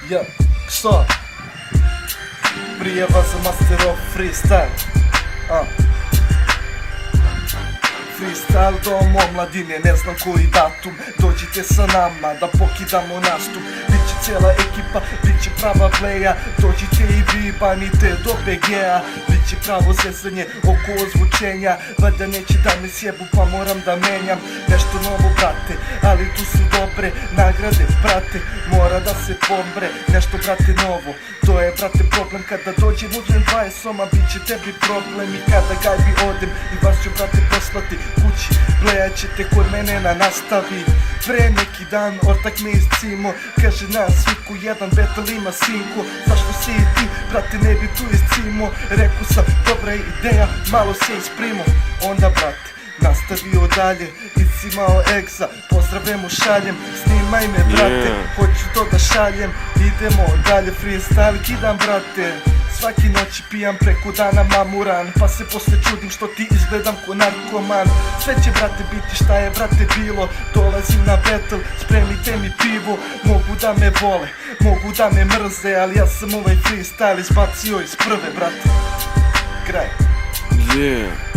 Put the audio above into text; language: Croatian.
Ja, što? Prijava za Master of Freestyle. Freestyle dom omladine, ne znam koji datum. Dođite sa nama da pokidamo nastup. Biće cijela ekipa, biće prava pleja. Dođite i vi, banite do BG-a. Biće pravo zezanje oko ozvučenja. Valjda neće da me sjebu pa moram da menjam nešto novo, brate, ali tu su dobre nagrade, brate. Mora da se pombre, nešto, brate, novo. To je, brate, problem kada dođem, uzmem 20 soma, bit će tebi problem. I kada gajbi odem i vas ću, brate, poslati kući. Gledat ćete kod mene na nastavi. Pre neki dan ortak me iscimo, kaže na sviku jedan battle ima sinko. Zašto si i ti, brate, ne bi tu iscimo? Reku sam, dobra ideja, malo se isprimo. Onda, brate, nastavio dalje, iscimao egza, pozdrave mu šaljem. Snimaj me, brate, hoću to da šaljem. Idemo dalje, freestyle kidam, brate. Svaki noći pijam, preko dana mamuran, pa se posle čudim što ti izgledam ko narkoman. Sve će, brate, biti šta je, brate, bilo. Dolazim na battle, spremite mi pivo. Mogu da me vole, mogu da me mrze, ali ja sam ovaj freestyle izbacio iz prve, brate. Kraj. Yeah.